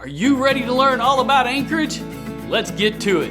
Are you ready to learn all about Anchorage? Let's get to it.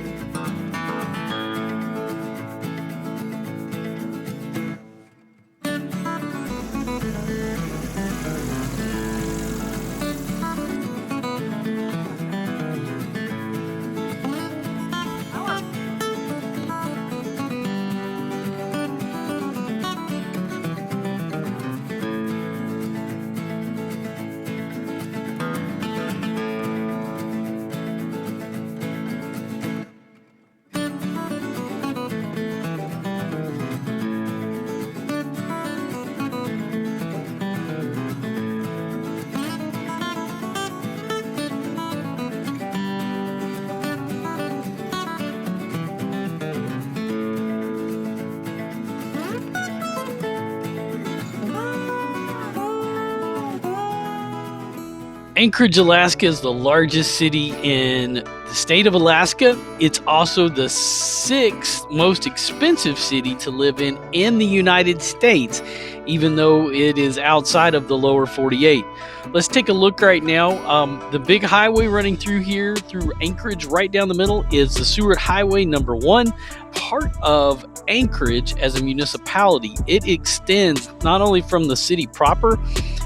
Anchorage, Alaska is the largest city in the state of Alaska. It's also the sixth most expensive city to live in the United States, even though it is outside of the lower 48. Let's take a look right now. The big highway running through here, through Anchorage, right down the middle, is the Seward Highway number 1, part of Anchorage as a municipality. It extends not only from the city proper,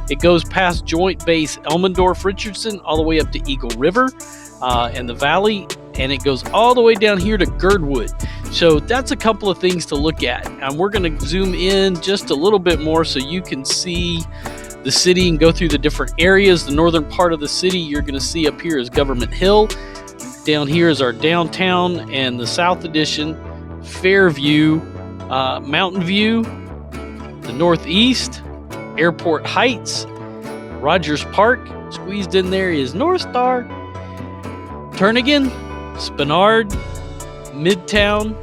it goes past Joint Base Elmendorf-Richardson all the way up to Eagle River and the valley, and it goes all the way down here to Girdwood. So that's a couple of things to look at. And we're going to zoom in just a little bit more so you can see the city and go through the different areas. The northern part of the city you're going to see up here is Government Hill. Down here is our downtown, and the south addition, Fairview, Mountain View. The northeast, Airport Heights, Rogers Park. Squeezed in there is North Star, Turnagain, Spenard, Midtown,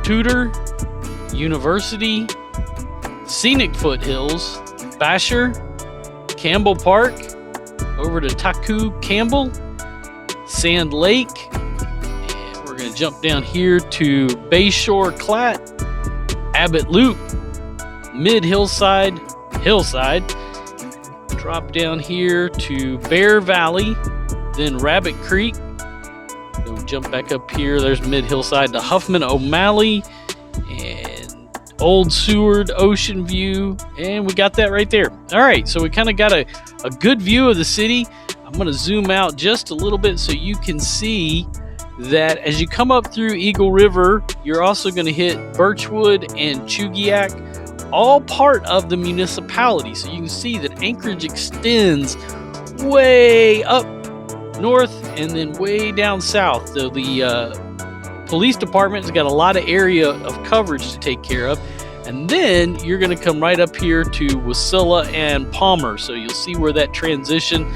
Tudor, University, Scenic Foothills, Basher, Campbell Park, over to Taku Campbell, Sand Lake, and we're going to jump down here to Bayshore Clat, Abbott Loop, Mid Hillside, drop down here to Bear Valley, then Rabbit Creek. We'll jump back up here. There's Mid Hillside to Huffman O'Malley and Old Seward, Ocean View, and we got that right there. All right, so we kind of got a good view of the city. I'm going to zoom out just a little bit so you can see that as you come up through Eagle River, you're also going to hit Birchwood and Chugiak, all part of the municipality. So you can see that Anchorage extends way up north and then way down south. So the police department's got a lot of area of coverage to take care of. And then you're going to come right up here to Wasilla and Palmer. So you'll see where that transition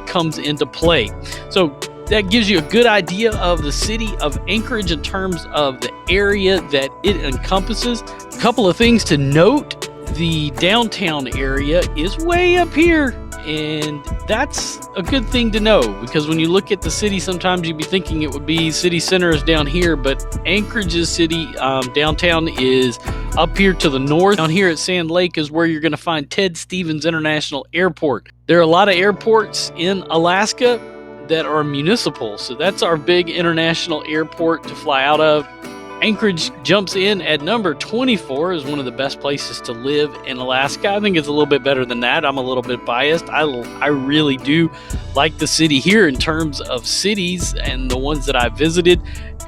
comes into play. So that gives you a good idea of the city of Anchorage in terms of the area that it encompasses. A couple of things to note: the downtown area is way up here, and that's a good thing to know, because when you look at the city, sometimes you'd be thinking it would be city center is down here, but Anchorage's city downtown is up here to the north. Down here at Sand Lake is where you're going to find Ted Stevens International Airport. There are a lot of airports in Alaska that are municipal, so that's our big international airport to fly out of. Anchorage jumps in at number 24 as one of the best places to live in Alaska. I think it's a little bit better than that. I'm a little bit biased. I really do like the city here in terms of cities and the ones that I've visited.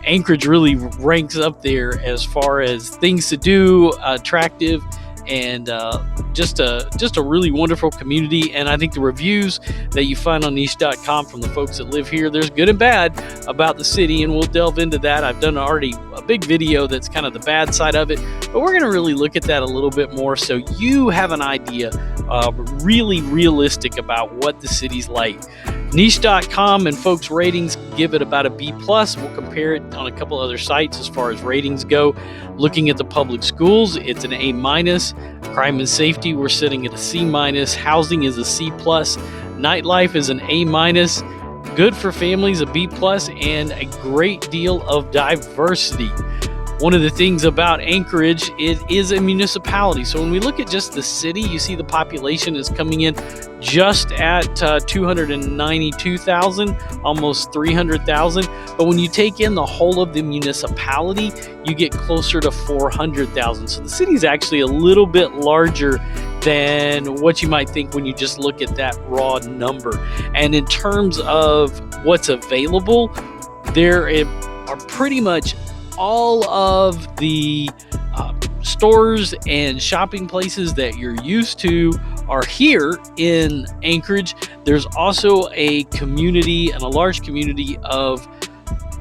Anchorage really ranks up there as far as things to do, attractive, and just a really wonderful community. And I think the reviews that you find on niche.com from the folks that live here, there's good and bad about the city, and we'll delve into that. I've done already a big video that's kind of the bad side of it, but we're going to really look at that a little bit more so you have an idea really realistic about what the city's like. Niche.com and folks' ratings give it about a B+. We'll compare it on a couple other sites as far as ratings go. Looking at the public schools, it's an A-. Crime and safety, we're sitting at a C-. Housing is a C+. Nightlife is an A-. Good for families, a B+, and a great deal of diversity. One of the things about Anchorage, it is a municipality. So when we look at just the city, you see the population is coming in just at 292,000, almost 300,000. But when you take in the whole of the municipality, you get closer to 400,000. So the city is actually a little bit larger than what you might think when you just look at that raw number. And in terms of what's available, there are pretty much all of the stores and shopping places that you're used to are here in Anchorage. There's also a community and a large community of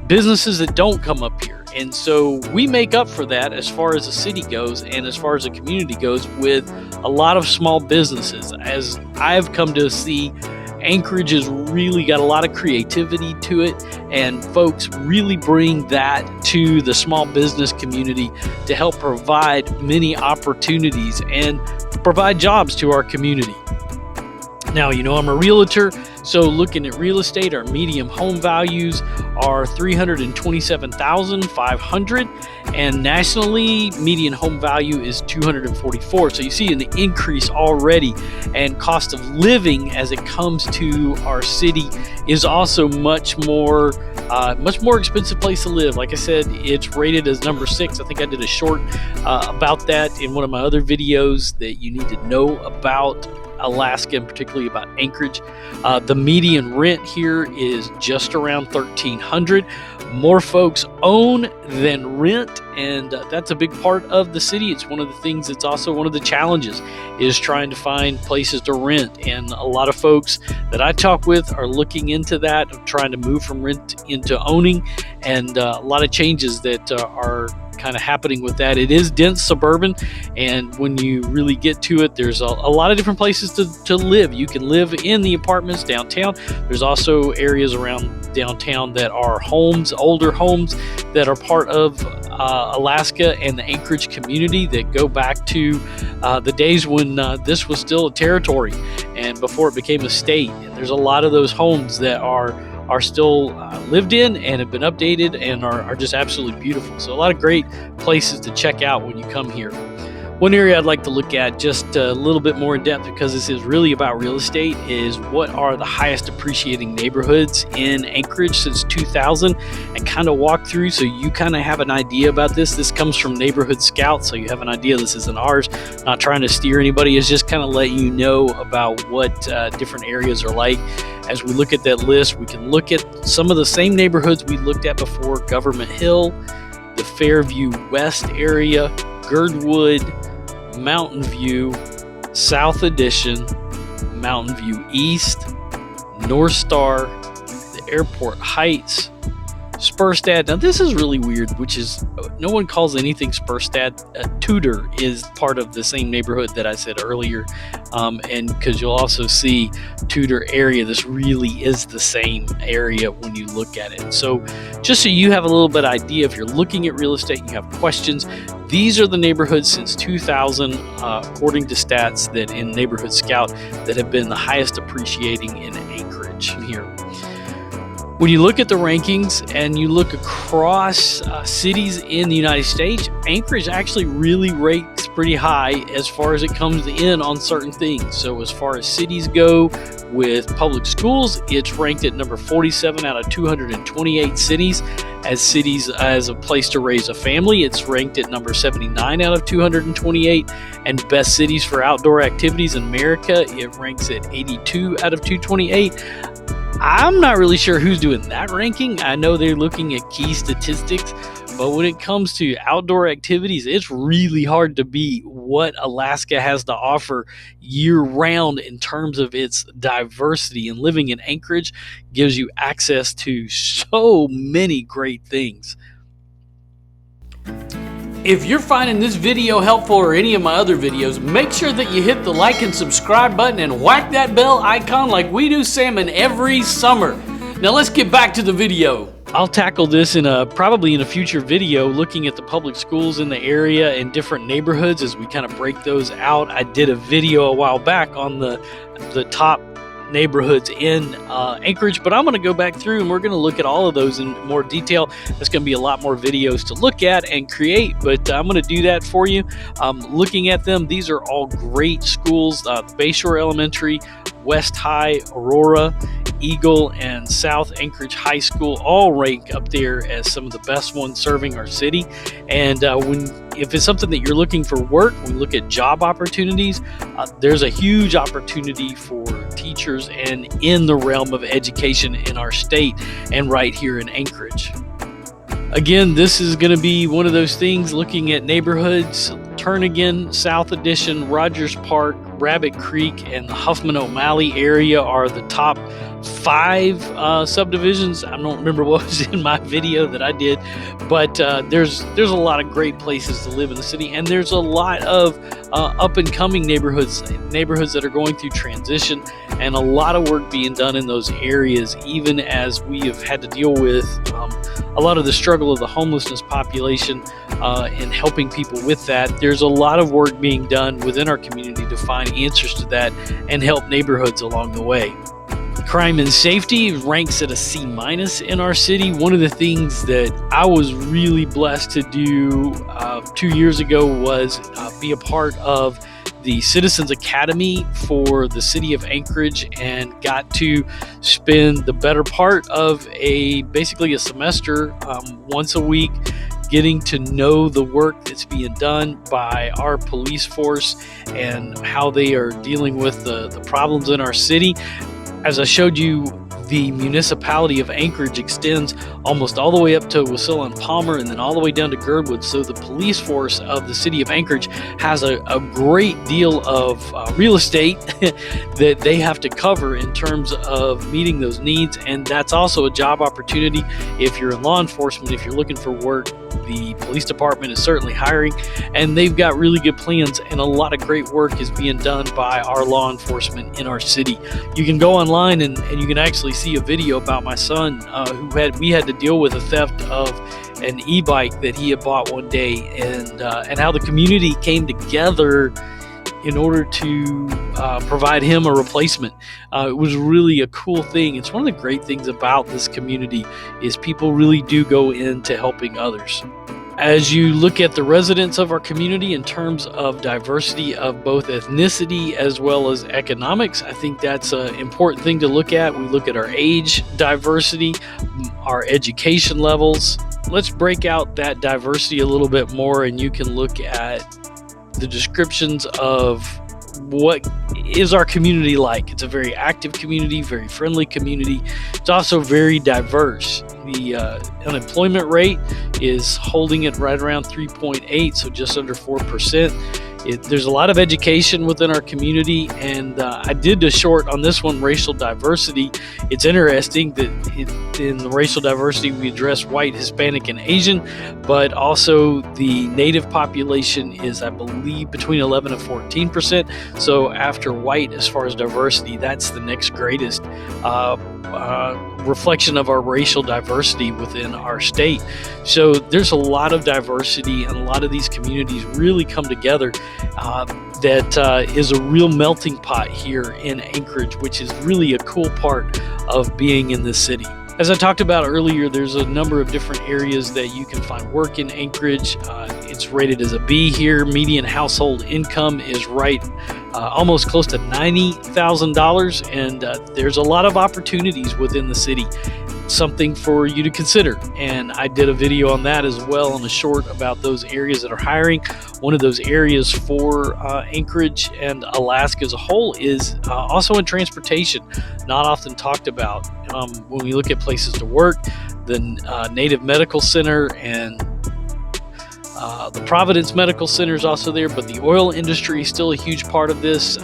businesses that don't come up here. And so we make up for that as far as the city goes and as far as the community goes with a lot of small businesses. As I've come to see, Anchorage has really got a lot of creativity to it, and folks really bring that to the small business community to help provide many opportunities and provide jobs to our community. Now, you know, I'm a realtor, so looking at real estate, our median home values are $327,500, and nationally, median home value is $244. So you see an increase already, and cost of living as it comes to our city is also much more expensive place to live. Like I said, it's rated as number 6. I think I did a short about that in one of my other videos that you need to know about Alaska, and particularly about Anchorage. The median rent here is just around $1,300. More folks own than rent, and that's a big part of the city. It's one of the things that's also one of the challenges, is trying to find places to rent. And a lot of folks that I talk with are looking into that, of trying to move from rent into owning, and a lot of changes that are kind of happening with that. It is dense suburban, and when you really get to it, there's a lot of different places to live. You can live in the apartments downtown. There's also areas around downtown that are homes, older homes that are part of Alaska and the Anchorage community that go back to the days when this was still a territory and before it became a state. And there's a lot of those homes that are still lived in and have been updated and are just absolutely beautiful. So a lot of great places to check out when you come here. One area I'd like to look at just a little bit more in depth, because this is really about real estate, is what are the highest appreciating neighborhoods in Anchorage since 2000, and kind of walk through so you kind of have an idea about this. This comes from Neighborhood Scout, so you have an idea. This isn't ours, not trying to steer anybody. It's just kind of let you know about what different areas are like. As we look at that list, we can look at some of the same neighborhoods we looked at before: Government Hill, the Fairview West area, Girdwood, Mountain View, South Addition, Mountain View East, North Star, the Airport Heights, Spurstad. Now this is really weird, which is no one calls anything Spurstad. Tudor is part of the same neighborhood that I said earlier, and because you'll also see Tudor area, this really is the same area when you look at it. So just so you have a little bit idea, if you're looking at real estate and you have questions, these are the neighborhoods since 2000, according to stats that in Neighborhood Scout, that have been the highest appreciating in Anchorage here. When you look at the rankings and you look across cities in the United States, Anchorage actually really ranks pretty high as far as it comes in on certain things. So as far as cities go, with public schools, it's ranked at number 47 out of 228 cities. As a place to raise a family, it's ranked at number 79 out of 228. And best cities for outdoor activities in America, it ranks at 82 out of 228. I'm not really sure who's doing that ranking. I know they're looking at key statistics, but when it comes to outdoor activities, it's really hard to beat what Alaska has to offer year-round in terms of its diversity. And living in Anchorage gives you access to so many great things. If you're finding this video helpful, or any of my other videos, make sure that you hit the like and subscribe button and whack that bell icon like we do salmon every summer. Now let's get back to the video. I'll tackle this probably in a future video, looking at the public schools in the area and different neighborhoods as we kind of break those out. I did a video a while back on the top neighborhoods in Anchorage, but I'm going to go back through and we're going to look at all of those in more detail. There's going to be a lot more videos to look at and create, but I'm going to do that for you. Looking at them, these are all great schools. Bayshore Elementary, West High, Aurora, Eagle, and South Anchorage High School all rank up there as some of the best ones serving our city. And if it's something that you're looking for work, when we look at job opportunities, there's a huge opportunity for teachers and in the realm of education in our state and right here in Anchorage. Again, this is going to be one of those things looking at neighborhoods. Turnagain, South Addition, Rogers Park, Rabbit Creek, and the Huffman O'Malley area are the top 5 subdivisions. I don't remember what was in my video that I did, but there's a lot of great places to live in the city, and there's a lot of up and coming neighborhoods that are going through transition, and a lot of work being done in those areas, even as we have had to deal with a lot of the struggle of the homelessness population and helping people with that. There's a lot of work being done within our community to find answers to that and help neighborhoods along the way. Crime and safety ranks at a C- in our city. One of the things that I was really blessed to do 2 years ago was be a part of the Citizens Academy for the city of Anchorage, and got to spend the better part of basically a semester once a week getting to know the work that's being done by our police force and how they are dealing with the problems in our city. As I showed you, the municipality of Anchorage extends almost all the way up to Wasilla and Palmer, and then all the way down to Girdwood. So the police force of the city of Anchorage has a great deal of real estate that they have to cover in terms of meeting those needs. And that's also a job opportunity if you're in law enforcement. If you're looking for work, the police department is certainly hiring, and they've got really good plans, and a lot of great work is being done by our law enforcement in our city. You can go online and you can actually see a video about my son we had to deal with a theft of an e-bike that he had bought one day, and how the community came together in order to provide him a replacement. It was really a cool thing. It's one of the great things about this community is people really do go into helping others. As you look at the residents of our community in terms of diversity of both ethnicity as well as economics, I think that's an important thing to look at. We look at our age diversity, our education levels. Let's break out that diversity a little bit more, and you can look at the descriptions of what is our community like. It's a very active community, very friendly community. It's also very diverse. The unemployment rate is holding it right around 3.8, so just under 4%. There's a lot of education within our community, and I did a short on this one, racial diversity. It's interesting that in the racial diversity we address white, Hispanic, and Asian, but also the native population is, I believe, between 11 and 14%. So after white, as far as diversity, that's the next greatest reflection of our racial diversity within our state. So there's a lot of diversity, and a lot of these communities really come together. That is a real melting pot here in Anchorage, which is really a cool part of being in this city. As I talked about earlier, there's a number of different areas that you can find work in Anchorage. It's rated as a B here. Median household income is almost close to $90,000, and there's a lot of opportunities within the city. Something for you to consider, and I did a video on that as well, on a short about those areas that are hiring. One of those areas for Anchorage and Alaska as a whole is also in transportation, not often talked about. When we look at places to work, the Native Medical Center and the Providence Medical Center is also there, but the oil industry is still a huge part of this.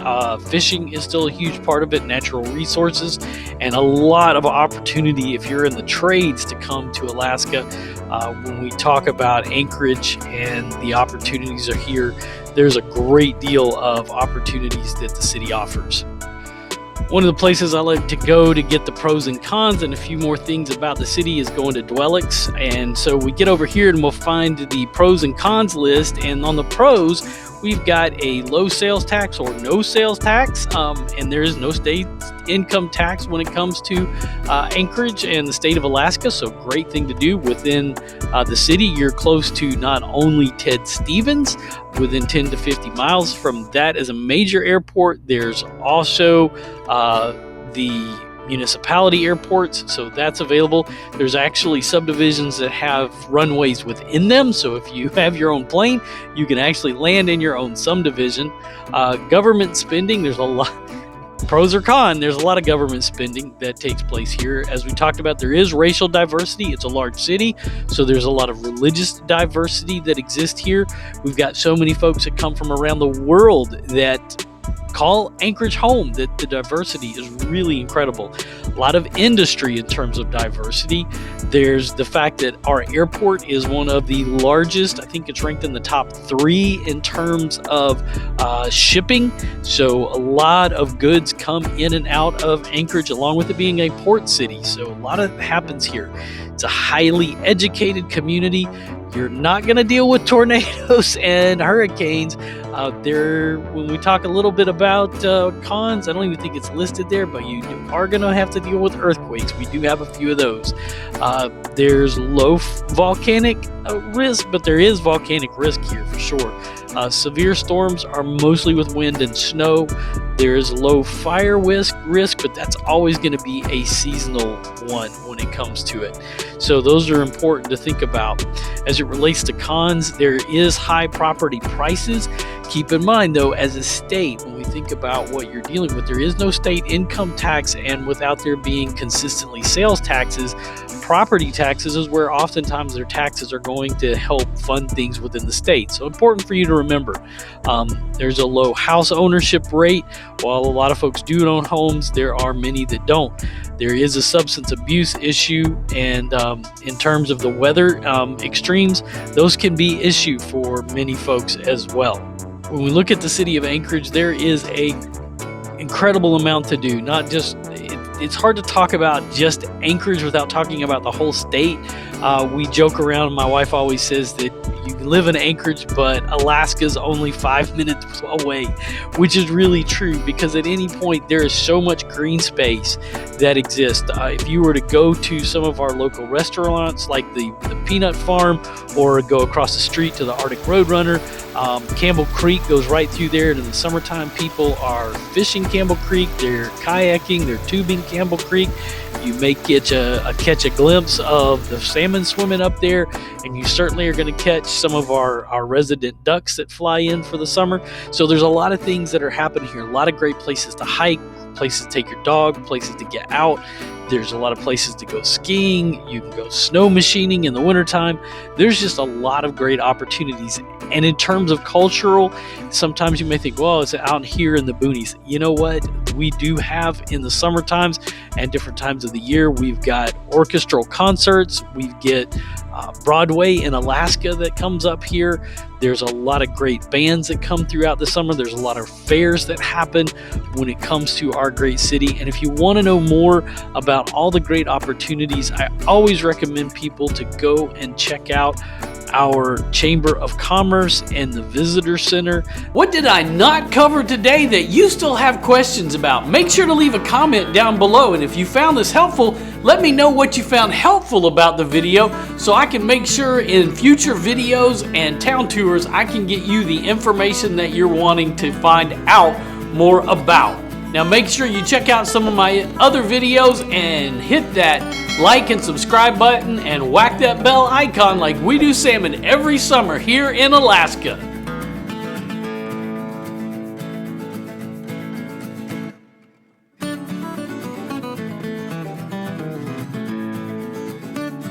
Fishing is still a huge part of it, natural resources, and a lot of opportunity if you're in the trades to come to Alaska. When we talk about Anchorage and the opportunities are here, there's a great deal of opportunities that the city offers. One of the places I like to go to get the pros and cons and a few more things about the city is going to Dwellix. And so we get over here and we'll find the pros and cons list. And on the pros, we've got a low sales tax or no sales tax, and there is no state income tax when it comes to Anchorage and the state of Alaska. So great thing to do within the city. You're close to not only Ted Stevens, within 10 to 50 miles from that is a major airport. There's also the municipality airports, so that's available. There's actually subdivisions that have runways within them, so if you have your own plane, you can actually land in your own subdivision. Government spending, there's a lot, pros or cons, there's a lot of government spending that takes place here. As we talked about, there is racial diversity. It's a large city, so there's a lot of religious diversity that exists here. We've got so many folks that come from around the world that call Anchorage home. That the diversity is really incredible. A lot of industry in terms of diversity. There's the fact that our airport is one of the largest. I think it's ranked in the top 3 in terms of shipping. So a lot of goods come in and out of Anchorage, along with it being a port city. So a lot of happens here. It's a highly educated community. You're not going to deal with tornadoes and hurricanes. When we talk a little bit about cons, I don't even think it's listed there, but you are going to have to deal with earthquakes. We do have a few of those. There's low volcanic risk, but there is volcanic risk here for sure. Severe storms are mostly with wind and snow. There is low fire risk, but that's always going to be a seasonal one when it comes to it. So those are important to think about. As it relates to cons, there is high property prices. Keep in mind, though, as a state, when we think about what you're dealing with, there is no state income tax, and without there being consistently sales taxes, property taxes is where oftentimes their taxes are going to help fund things within the state. So important for you to remember. There's a low house ownership rate. While a lot of folks do own homes, there are many that don't. There is a substance abuse issue, and in terms of the weather extremes, those can be an issue for many folks as well. When we look at the city of Anchorage, there is a incredible amount to do. Not just it's hard to talk about just Anchorage without talking about the whole state. We joke around. My wife always says that you can live in Anchorage, but Alaska's only 5 minutes away, which is really true, because at any point there is so much green space that exists. If you were to go to some of our local restaurants like the Peanut Farm, or go across the street to the Arctic Roadrunner, Campbell Creek goes right through there, and in the summertime people are fishing Campbell Creek, they're kayaking, they're tubing Campbell Creek. You may catch a glimpse of the salmon swimming up there, and you certainly are going to catch some of our resident ducks that fly in for the summer. So there's a lot of things that are happening here, a lot of great places to hike, places to take your dog, places to get out. There's a lot of places to go skiing. You can go snow machining in the wintertime. There's just a lot of great opportunities. And in terms of cultural, sometimes you may think, well, it's out here in the boonies. You know what? We do have in the summer times and different times of the year, we've got orchestral concerts. We get Broadway in Alaska that comes up here. There's a lot of great bands that come throughout the summer. There's a lot of fairs that happen when it comes to our great city. And if you want to know more about all the great opportunities, I always recommend people to go and check out our Chamber of Commerce and the Visitor Center. What did I not cover today that you still have questions about? Make sure to leave a comment down below, and if you found this helpful, let me know what you found helpful about the video so I can make sure in future videos and town tours I can get you the information that you're wanting to find out more about. Now make sure you check out some of my other videos and hit that like and subscribe button and whack that bell icon like we do salmon every summer here in Alaska.